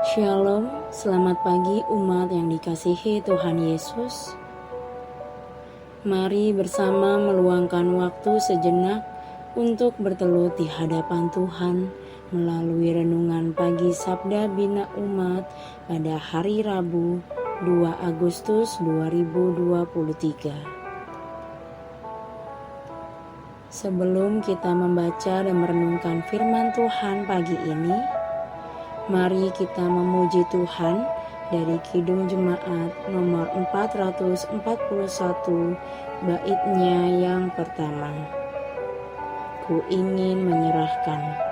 Shalom, selamat pagi umat yang dikasihi Tuhan Yesus. Mari bersama meluangkan waktu sejenak untuk bertelut di hadapan Tuhan melalui renungan pagi Sabda Bina Umat pada hari Rabu 2 Agustus 2023. Sebelum kita membaca dan merenungkan firman Tuhan pagi ini, mari kita memuji Tuhan dari Kidung Jemaat nomor 441 baitnya yang pertama. Ku ingin menyerahkan.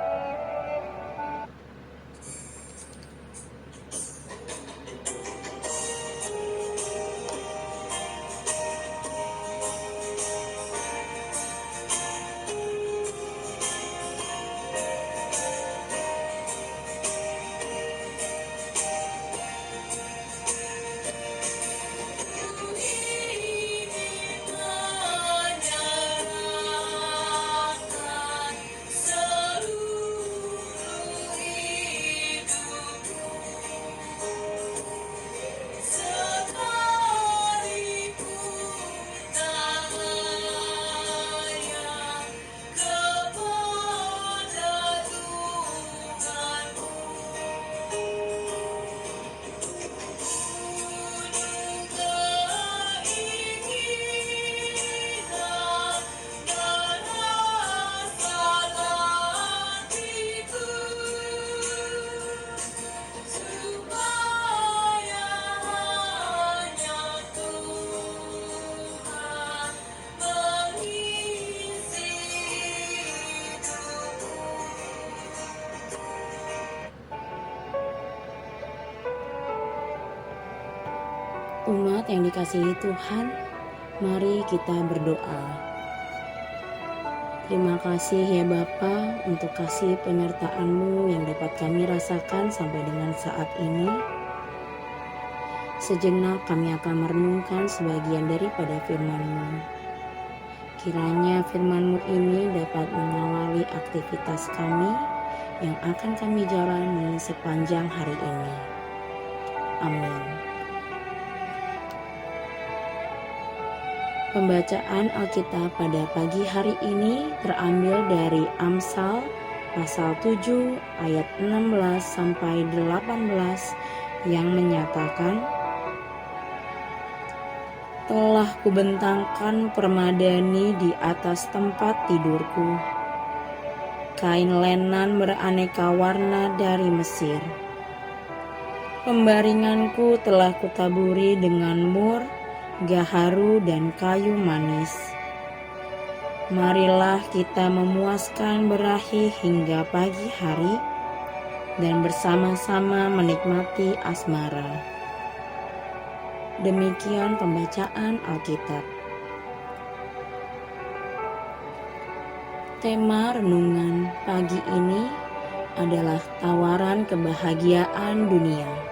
Umat yang dikasihi Tuhan, mari kita berdoa. Terima kasih ya Bapa untuk kasih penyertaan-Mu yang dapat kami rasakan sampai dengan saat ini. Sejenak kami akan merenungkan sebagian daripada firman-Mu. Kiranya firman-Mu ini dapat mengawali aktivitas kami yang akan kami jalani sepanjang hari ini. Amin. Pembacaan Alkitab pada pagi hari ini terambil dari Amsal pasal 7 ayat 16 sampai 18 yang menyatakan, telah kubentangkan permadani di atas tempat tidurku, kain lenan beraneka warna dari Mesir. Pembaringanku telah kutaburi dengan mur, gaharu dan kayu manis. Marilah kita memuaskan berahi hingga pagi hari dan bersama-sama menikmati asmara. Demikian pembacaan Alkitab. Tema renungan pagi ini adalah tawaran kebahagiaan dunia.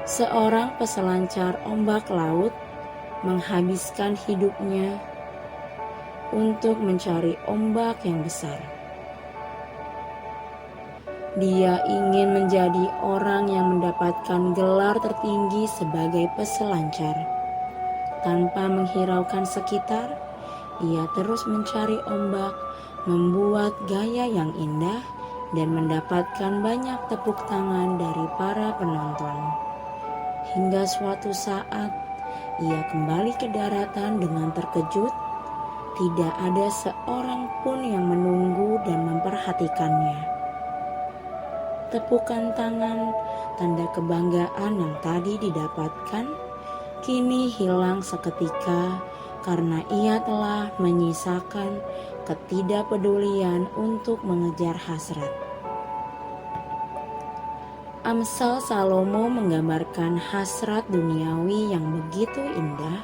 Seorang peselancar ombak laut menghabiskan hidupnya untuk mencari ombak yang besar. Dia ingin menjadi orang yang mendapatkan gelar tertinggi sebagai peselancar. Tanpa menghiraukan sekitar, ia terus mencari ombak, membuat gaya yang indah, dan mendapatkan banyak tepuk tangan dari para penonton. Hingga suatu saat, ia kembali ke daratan dengan terkejut. Tidak ada seorang pun yang menunggu dan memperhatikannya. Tepukan tangan, tanda kebanggaan yang tadi didapatkan, kini hilang seketika karena ia telah menyisakan ketidakpedulian untuk mengejar hasrat. Amsal Salomo menggambarkan hasrat duniawi yang begitu indah.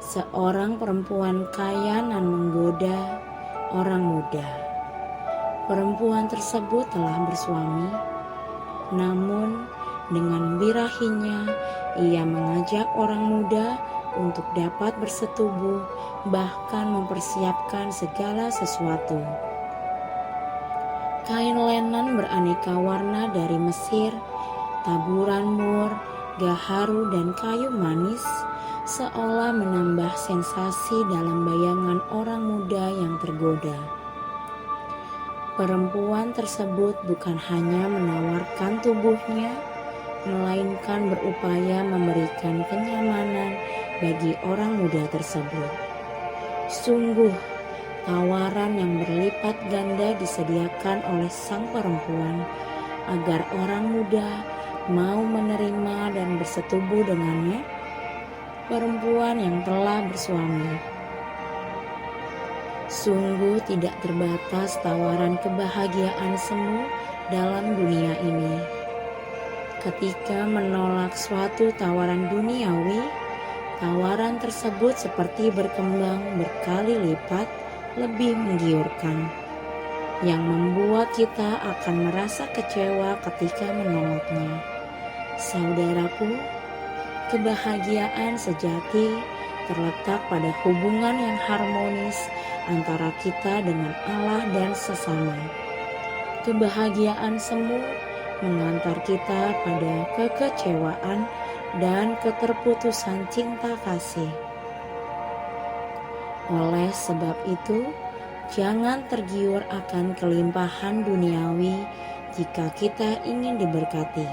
Seorang perempuan kaya nan menggoda orang muda. Perempuan tersebut telah bersuami, namun dengan birahinya ia mengajak orang muda untuk dapat bersetubuh, bahkan mempersiapkan segala sesuatu. Kain lenan beraneka warna dari Mesir, taburan mur, gaharu dan kayu manis seolah menambah sensasi dalam bayangan orang muda yang tergoda. Perempuan tersebut bukan hanya menawarkan tubuhnya, melainkan berupaya memberikan kenyamanan bagi orang muda tersebut. Sungguh, tawaran yang berlipat ganda disediakan oleh sang perempuan agar orang muda mau menerima dan bersetubuh dengannya, perempuan yang telah bersuami. Sungguh tidak terbatas tawaran kebahagiaan semu dalam dunia ini. Ketika menolak suatu tawaran duniawi, tawaran tersebut seperti berkembang berkali lipat lebih menggiurkan, yang membuat kita akan merasa kecewa ketika menolaknya. Saudaraku, kebahagiaan sejati terletak pada hubungan yang harmonis antara kita dengan Allah dan sesama. Kebahagiaan semu mengantar kita pada kekecewaan dan keterputusan cinta kasih. Oleh sebab itu, jangan tergiur akan kelimpahan duniawi jika kita ingin diberkati.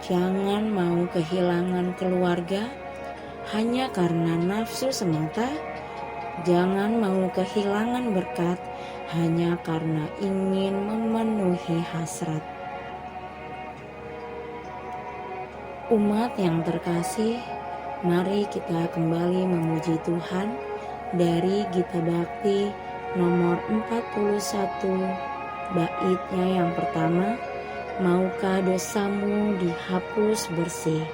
Jangan mau kehilangan keluarga hanya karena nafsu semata. Jangan mau kehilangan berkat hanya karena ingin memenuhi hasrat. Umat yang terkasih, mari kita kembali memuji Tuhan dari Gita Bhakti nomor 41, baitnya yang pertama, maukah dosamu dihapus bersih.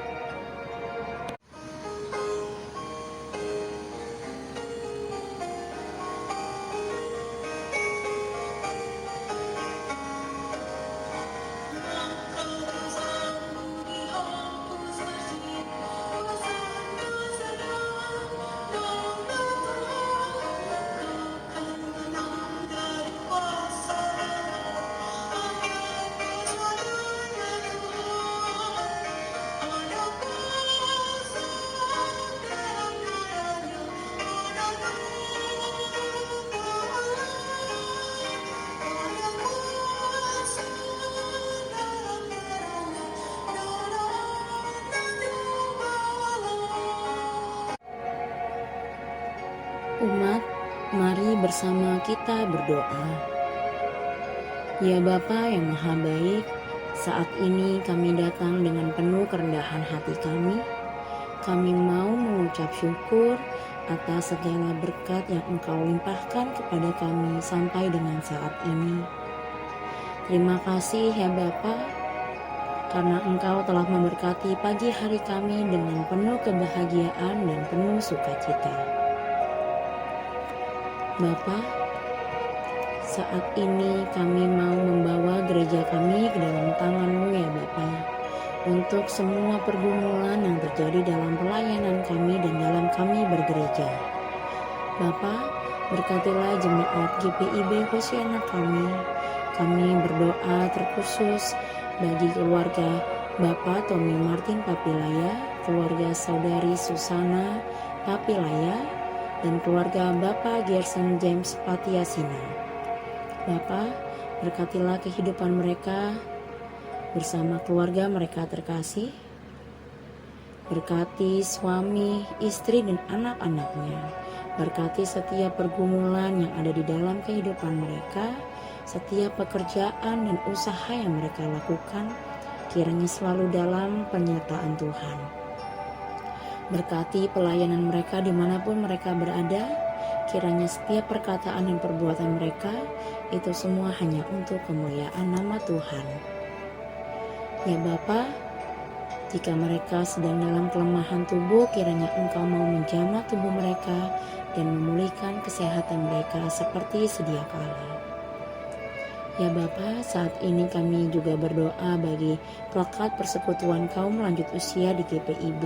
Umat, mari bersama kita berdoa. Ya Bapa yang Maha Baik, saat ini kami datang dengan penuh kerendahan hati kami. Kami mau mengucap syukur atas segala berkat yang Engkau limpahkan kepada kami sampai dengan saat ini. Terima kasih ya Bapa, karena Engkau telah memberkati pagi hari kami dengan penuh kebahagiaan dan penuh sukacita. Bapa, saat ini kami mau membawa gereja kami ke dalam tangan-Mu ya Bapa, untuk semua pergumulan yang terjadi dalam pelayanan kami dan dalam kami bergereja. Bapa, berkatilah jemaat GPIB Hosiana kami. Kami berdoa terkhusus bagi keluarga Bapak Tommy Martin Papilaya, keluarga saudari Susana Papilaya, dan keluarga Bapak Gerson James Patiasina. Bapak, berkatilah kehidupan mereka bersama keluarga mereka terkasih. Berkati suami, istri, dan anak-anaknya. Berkati setiap pergumulan yang ada di dalam kehidupan mereka, setiap pekerjaan dan usaha yang mereka lakukan, kiranya selalu dalam penyertaan Tuhan. Berkati pelayanan mereka dimanapun mereka berada, kiranya setiap perkataan dan perbuatan mereka itu semua hanya untuk kemuliaan nama Tuhan. Ya Bapa, jika mereka sedang dalam kelemahan tubuh, kiranya Engkau mau menjamah tubuh mereka dan memulihkan kesehatan mereka seperti sedia kala. Ya Bapa, saat ini kami juga berdoa bagi plakat persekutuan kaum lanjut usia di GPIB.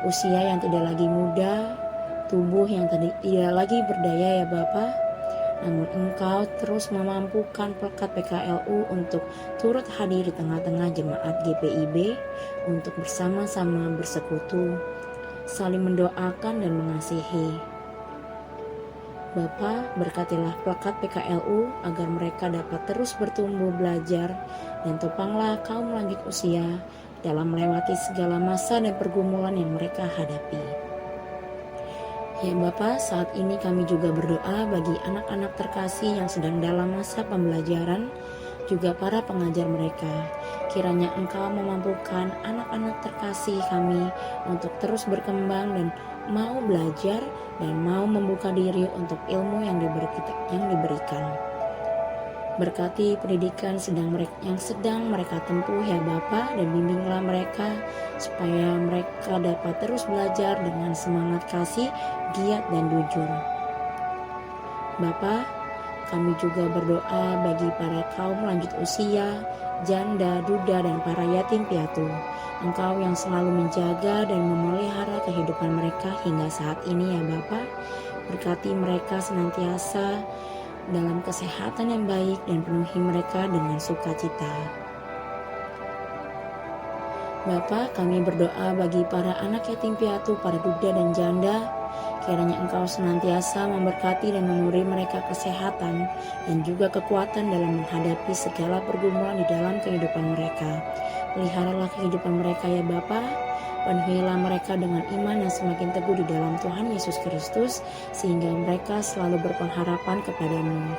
Usia yang tidak lagi muda, tubuh yang tidak lagi berdaya ya Bapa. namun Engkau terus memampukan Pekat PKLU untuk turut hadir di tengah-tengah jemaat GPIB untuk bersama-sama bersekutu, saling mendoakan dan mengasihi. Bapa, berkatilah Pekat PKLU agar mereka dapat terus bertumbuh belajar dan topanglah kaum lanjut usia dalam melewati segala masa dan pergumulan yang mereka hadapi. Ya Bapa, saat ini kami juga berdoa bagi anak-anak terkasih yang sedang dalam masa pembelajaran, juga para pengajar mereka. Kiranya Engkau memampukan anak-anak terkasih kami untuk terus berkembang dan mau belajar dan mau membuka diri untuk ilmu yang diberikan. Berkati pendidikan yang sedang mereka tempuh ya Bapa, dan bimbinglah mereka supaya mereka dapat terus belajar dengan semangat kasih, giat dan jujur. Bapa, kami juga berdoa bagi para kaum lanjut usia, janda, duda, dan para yatim piatu. Engkau yang selalu menjaga dan memelihara kehidupan mereka hingga saat ini ya Bapa. Berkati mereka senantiasa dalam kesehatan yang baik dan penuhi mereka dengan sukacita. Bapa, kami berdoa bagi para anak yatim piatu, para duda dan janda. Kiranya Engkau senantiasa memberkati dan memberi mereka kesehatan dan juga kekuatan dalam menghadapi segala pergumulan di dalam kehidupan mereka. Peliharalah kehidupan mereka ya Bapa. Penuhilah mereka dengan iman yang semakin teguh di dalam Tuhan Yesus Kristus, sehingga mereka selalu berpengharapan kepadamu.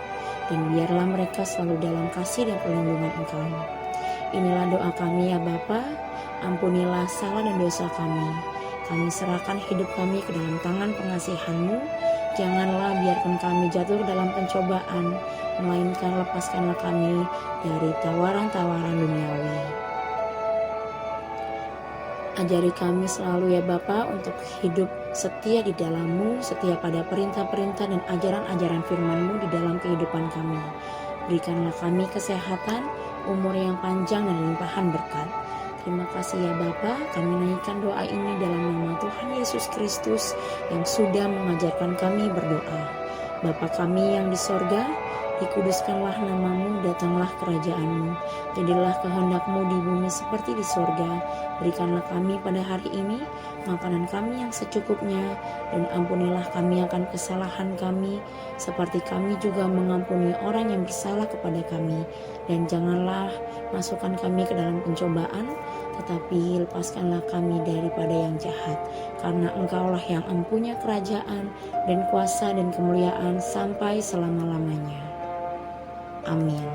Dan biarlah mereka selalu dalam kasih dan perlindungan Engkau. Inilah doa kami ya Bapa. Ampunilah salah dan dosa kami. Kami serahkan hidup kami ke dalam tangan pengasihan-Mu. Janganlah biarkan kami jatuh dalam pencobaan, melainkan lepaskanlah kami dari tawaran-tawaran duniawi. Ajari kami selalu ya Bapa untuk hidup setia di dalam-Mu, setia pada perintah-perintah dan ajaran-ajaran firman-Mu di dalam kehidupan kami. Berikanlah kami kesehatan, umur yang panjang dan limpahan berkat. Terima kasih ya Bapa, kami naikkan doa ini dalam nama Tuhan Yesus Kristus yang sudah mengajarkan kami berdoa. Bapa kami yang di sorga, dikuduskanlah nama-Mu, datanglah kerajaan-Mu. Jadilah kehendak-Mu di bumi seperti di sorga. Berikanlah kami pada hari ini makanan kami yang secukupnya, dan ampunilah kami akan kesalahan kami, seperti kami juga mengampuni orang yang bersalah kepada kami. Dan janganlah masukkan kami ke dalam pencobaan, tetapi lepaskanlah kami daripada yang jahat. Karena Engkaulah yang mempunyai kerajaan dan kuasa dan kemuliaan sampai selama-lamanya. Amin.